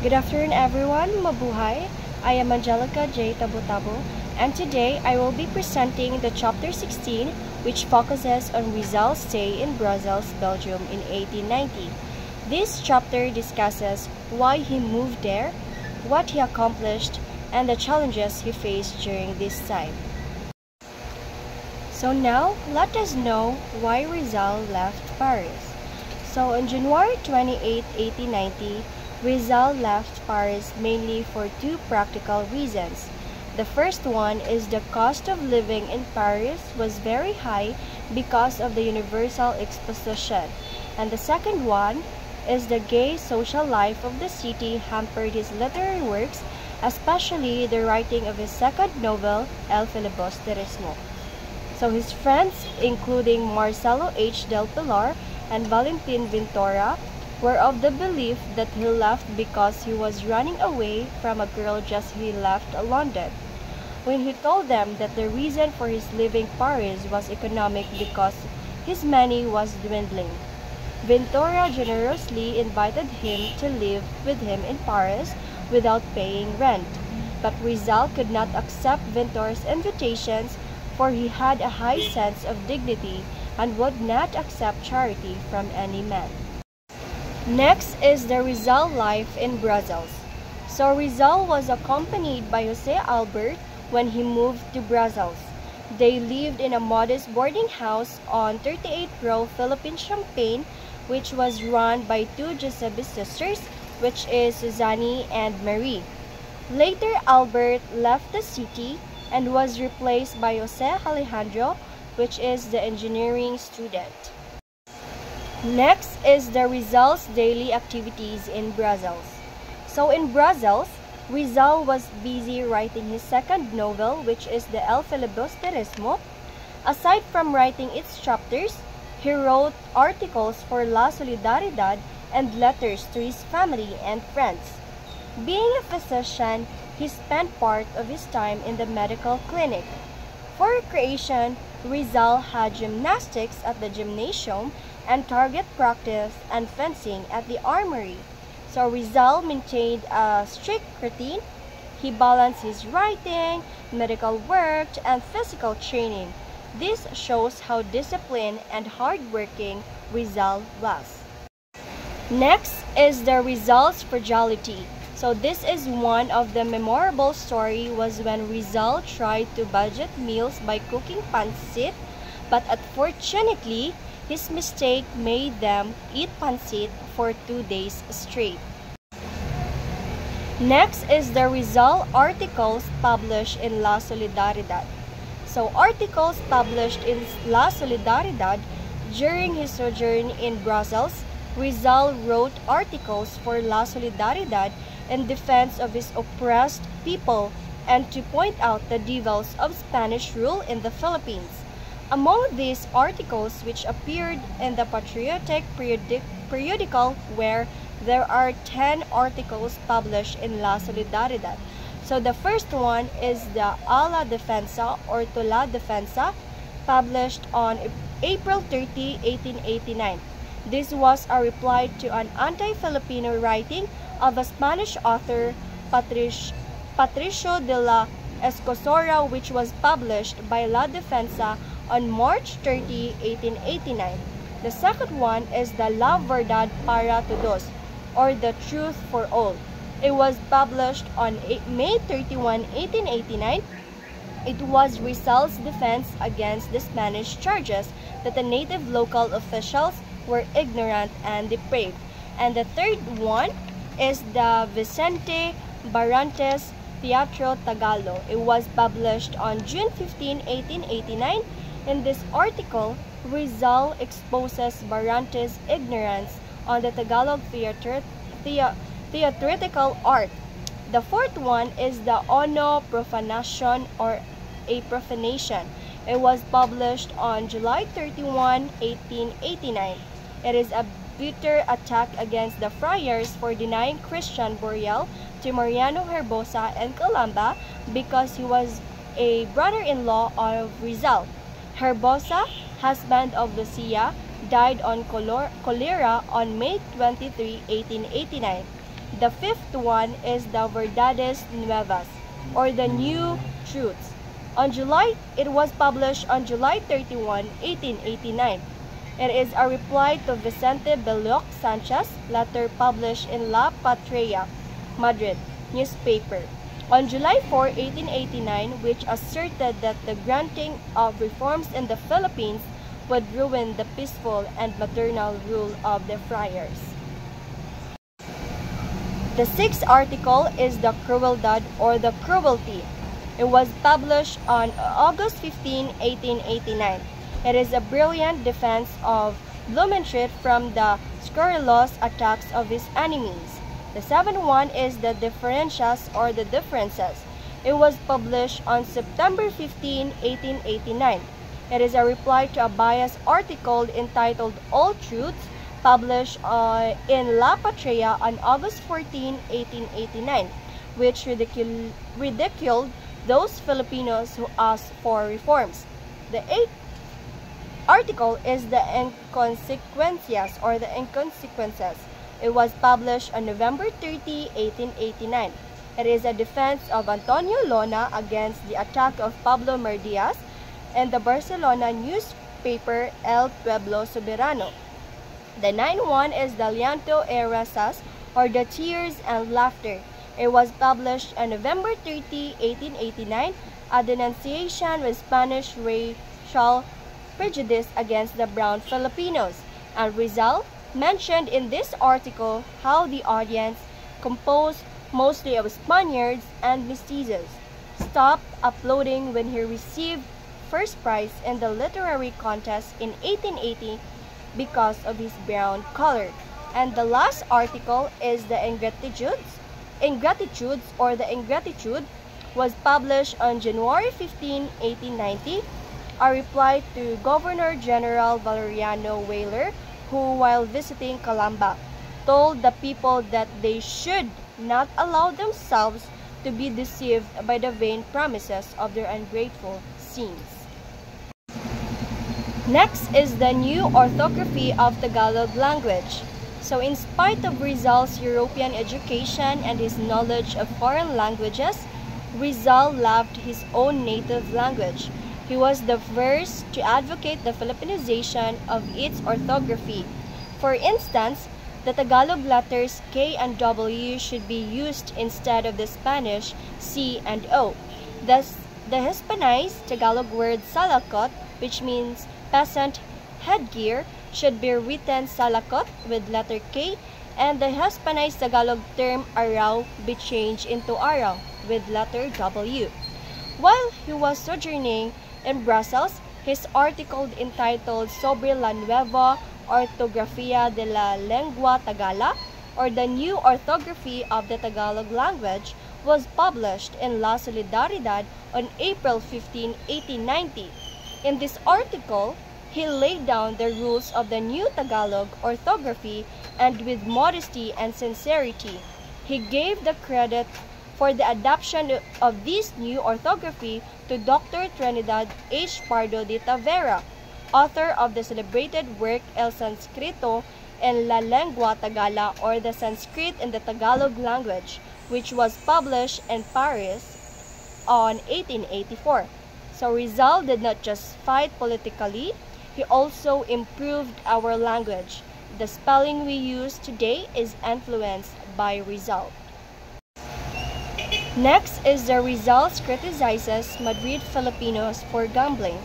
Good afternoon everyone, mabuhay! I am Angelica J. Tabotabo, and today I will be presenting the chapter 16, which focuses on Rizal's stay in Brussels, Belgium in 1890. This chapter discusses why he moved there, what he accomplished, and the challenges he faced during this time. So now, let us know why Rizal left Paris. So on January 28, 1890, Rizal left Paris mainly for two practical reasons. The first one is the cost of living in Paris was very high because of the Universal Exposition, and the second one is the gay social life of the city hampered his literary works, especially the writing of his second novel, El Filibusterismo. So his friends, including Marcelo H. del Pilar and Valentin Ventura, were of the belief that he left because he was running away from a girl just he left London. When he told them that the reason for his leaving Paris was economic because his money was dwindling, Ventura generously invited him to live with him in Paris without paying rent. But Rizal could not accept Ventura's invitations, for he had a high sense of dignity and would not accept charity from any man. Next is the Rizal life in Brussels. So Rizal was accompanied by Jose Albert when he moved to Brussels. They lived in a modest boarding house on 38th Row Philippine Champagne, which was run by two Giuseppe sisters, which is Suzanne and Marie. Later, Albert left the city and was replaced by Jose Alejandro, which is the engineering student. Next is the Rizal's daily activities in Brussels. So in Brussels, Rizal was busy writing his second novel, which is the El Filibusterismo. Aside from writing its chapters, he wrote articles for La Solidaridad and letters to his family and friends. Being a physician, he spent part of his time in the medical clinic. For recreation, Rizal had gymnastics at the gymnasium and target practice and fencing at the armory. So Rizal maintained a strict routine. He balanced his writing, medical work, and physical training. This shows how disciplined and hardworking Rizal was. Next is the Rizal's fragility. So this is one of the memorable story was when Rizal tried to budget meals by cooking pancit, but unfortunately, his mistake made them eat pancit for 2 days straight. Next is the Rizal articles published in La Solidaridad. So articles published in La Solidaridad during his sojourn in Brussels, Rizal wrote articles for La Solidaridad in defense of his oppressed people and to point out the devils of Spanish rule in the Philippines. Among these articles, which appeared in the patriotic periodical, where there are 10 articles published in La Solidaridad. So the first one is the A la Defensa or To la Defensa, published on April 30, 1889. This was a reply to an anti-Filipino writing of a Spanish author, Patricio de la Escosora, which was published by La Defensa on March 30, 1889. The second one is the La Verdad para Todos, or The Truth for All. It was published on May 31, 1889. It was Rizal's defense against the Spanish charges that the native local officials were ignorant and depraved. And the third one is the Vicente Barrantes Teatro Tagalog. It was published on June 15, 1889. In this article, Rizal exposes Barrantes' ignorance on the Tagalog theatrical art. The fourth one is the Ono Profanation or a Profanation. It was published on July 31, 1889. It is a bitter attack against the friars for denying Christian burial to Mariano Herbosa and Calamba because he was a brother-in-law of Rizal. Herbosa, husband of Lucia, died on cholera on May 23, 1889. The fifth one is the Verdades Nuevas, or the New Truths. It was published on July 31, 1889. It is a reply to Vicente Belloc Sanchez' letter published in La Patria, Madrid newspaper on July 4, 1889, which asserted that the granting of reforms in the Philippines would ruin the peaceful and maternal rule of the friars. The sixth article is the Crueldad, or the Cruelty. It was published on August 15, 1889. It is a brilliant defense of Blumentritt from the scurrilous attacks of his enemies. The seventh one is the Differentias, or the Differences. It was published on September 15, 1889. It is a reply to a biased article entitled All Truths, published in La Patria on August 14, 1889, which ridiculed those Filipinos who asked for reforms. The eighth article is the Inconsequencias, or the Inconsequences. It was published on November 30, 1889. It is a defense of Antonio Lona against the attack of Pablo Merdias and the Barcelona newspaper El Pueblo Soberano. The ninth one is the Llanto y Risas, or the Tears and Laughter. It was published on November 30, 1889, a denunciation with Spanish racial prejudice against the brown Filipinos. And Rizal mentioned in this article how the audience, composed mostly of Spaniards and mestizos, stopped applauding when he received first prize in the literary contest in 1880 because of his brown color. And the last article is the Ingratitudes, or the Ingratitude, was published on January 15, 1890, a reply to Governor General Valeriano Weyler, who, while visiting Calamba, told the people that they should not allow themselves to be deceived by the vain promises of their ungrateful scenes. Next is the new orthography of Tagalog language. So in spite of Rizal's European education and his knowledge of foreign languages, Rizal loved his own native language. He was the first to advocate the Filipinization of its orthography. For instance, the Tagalog letters K and W should be used instead of the Spanish C and O. Thus, the Hispanized Tagalog word salakot, which means peasant headgear, should be written salakot with letter K, and the Hispanized Tagalog term araw be changed into araw with letter W. While he was sojourning in Brussels, his article entitled Sobre la Nueva Ortografía de la Lengua Tagala, or the New Orthography of the Tagalog Language, was published in La Solidaridad on April 15, 1890. In this article, he laid down the rules of the new Tagalog orthography, and with modesty and sincerity, he gave the credit for the adoption of this new orthography to Dr. Trinidad H. Pardo de Tavera, author of the celebrated work El Sanscrito en la Lengua Tagala, or the Sanskrit in the Tagalog language, which was published in Paris on 1884. So Rizal did not just fight politically, he also improved our language. The spelling we use today is influenced by Rizal. Next is the Rizal criticizes Madrid Filipinos for gambling.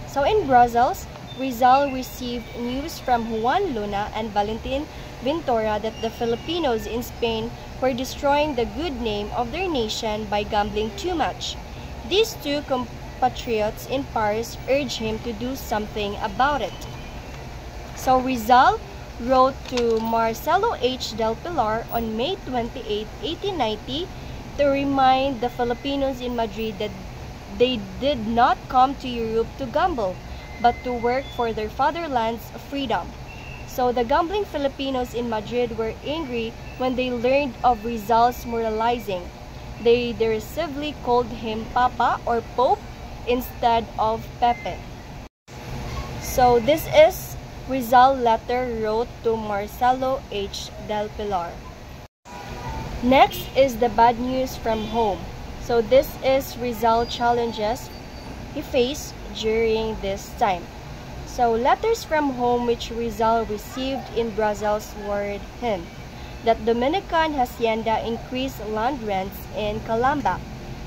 So in Brussels, Rizal received news from Juan Luna and Valentin Ventura that the Filipinos in Spain were destroying the good name of their nation by gambling too much. These two compatriots in Paris urged him to do something about it. So Rizal wrote to Marcelo H. del Pilar on May 28, 1890, to remind the Filipinos in Madrid that they did not come to Europe to gamble, but to work for their fatherland's freedom. So the gambling Filipinos in Madrid were angry when they learned of Rizal's moralizing. They derisively called him Papa, or Pope, instead of Pepe. So this is Rizal letter wrote to Marcelo H. del Pilar. Next is the bad news from home. So this is Rizal challenges he faced during this time. So letters from home which Rizal received in Brazil's warned him that Dominican hacienda increased land rents in Calamba.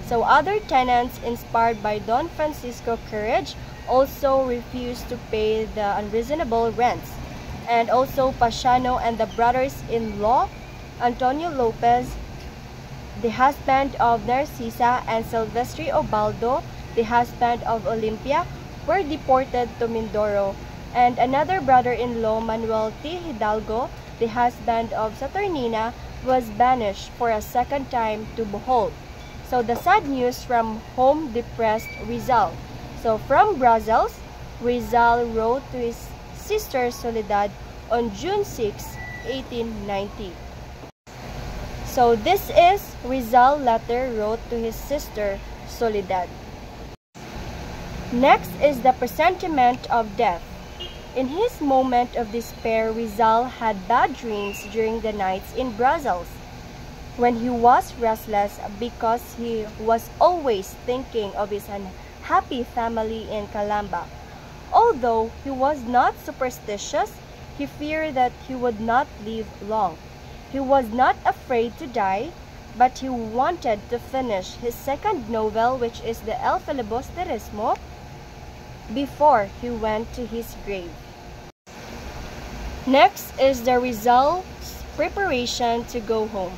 So other tenants inspired by Don Francisco courage also refused to pay the unreasonable rents. And also Pasiano and the brothers-in-law Antonio Lopez, the husband of Narcisa, and Silvestre Obaldo, the husband of Olympia, were deported to Mindoro, and another brother-in-law, Manuel T. Hidalgo, the husband of Saturnina, was banished for a second time to Bohol. So the sad news from home depressed Rizal. So from Brussels, Rizal wrote to his sister Soledad on June 6, 1890. So this is Rizal letter wrote to his sister Soledad. Next is the presentiment of death. In his moment of despair, Rizal had bad dreams during the nights in Brussels, when he was restless because he was always thinking of his unhappy family in Calamba. Although he was not superstitious, he feared that he would not live long. He was not afraid to die, but he wanted to finish his second novel, which is the El Filibusterismo, before he went to his grave. Next is the Rizal's preparation to go home.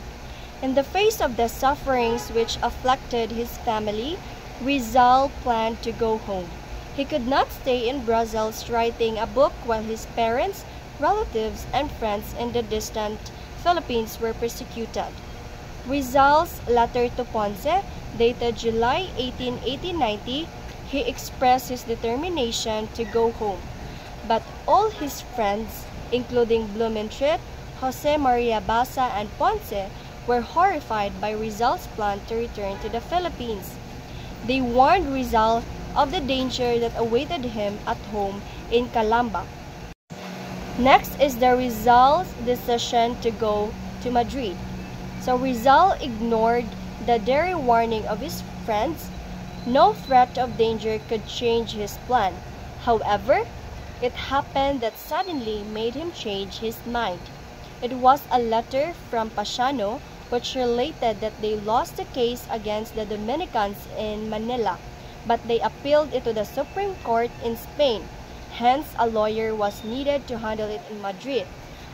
In the face of the sufferings which afflicted his family, Rizal planned to go home. He could not stay in Brussels writing a book while his parents, relatives, and friends in the distant Philippines were persecuted. Rizal's letter to Ponce, dated July 18, 1890, he expressed his determination to go home. But all his friends, including Blumentritt, Jose Maria Basa, and Ponce, were horrified by Rizal's plan to return to the Philippines. They warned Rizal of the danger that awaited him at home in Calamba. Next is the Rizal's decision to go to Madrid. So Rizal ignored the daring warning of his friends. No threat of danger could change his plan. However, it happened that suddenly made him change his mind. It was a letter from Pasiano which related that they lost the case against the Dominicans in Manila, but they appealed it to the Supreme Court in Spain. Hence, a lawyer was needed to handle it in Madrid.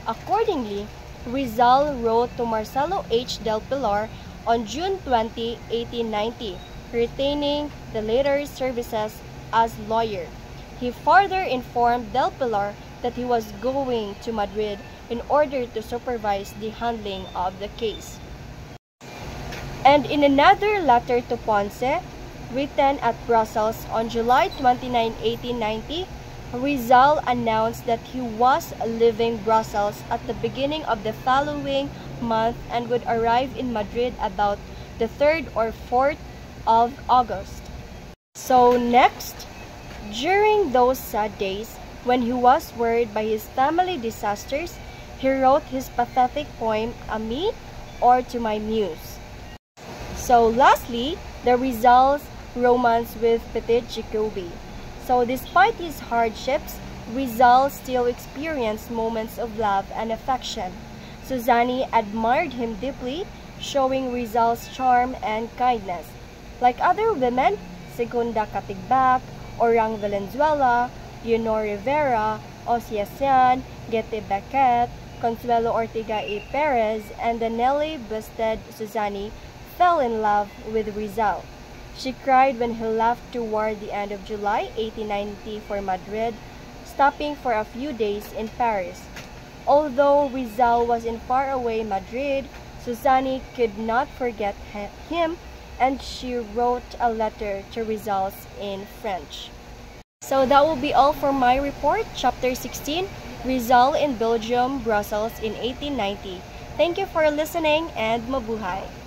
Accordingly, Rizal wrote to Marcelo H. del Pilar on June 20, 1890, retaining the latter's services as lawyer. He further informed del Pilar that he was going to Madrid in order to supervise the handling of the case. And in another letter to Ponce, written at Brussels on July 29, 1890, Rizal announced that he was leaving Brussels at the beginning of the following month and would arrive in Madrid about the 3rd or 4th of August. So next, during those sad days, when he was worried by his family disasters, he wrote his pathetic poem, Ami, or To My Muse. So lastly, the Rizal's romance with Petit Jacobi. So despite his hardships, Rizal still experienced moments of love and affection. Susani admired him deeply, showing Rizal's charm and kindness. Like other women, Segunda Katigbak, Orang Valenzuela, Leonor Rivera, Osia Sian, Gete Becket, Consuelo Ortega y Perez, and the Nelly-busted Susani fell in love with Rizal. She cried when he left toward the end of July 1890 for Madrid, stopping for a few days in Paris. Although Rizal was in faraway Madrid, Susani could not forget him, and she wrote a letter to Rizal in French. So that will be all for my report, Chapter 16, Rizal in Belgium, Brussels in 1890. Thank you for listening and mabuhay!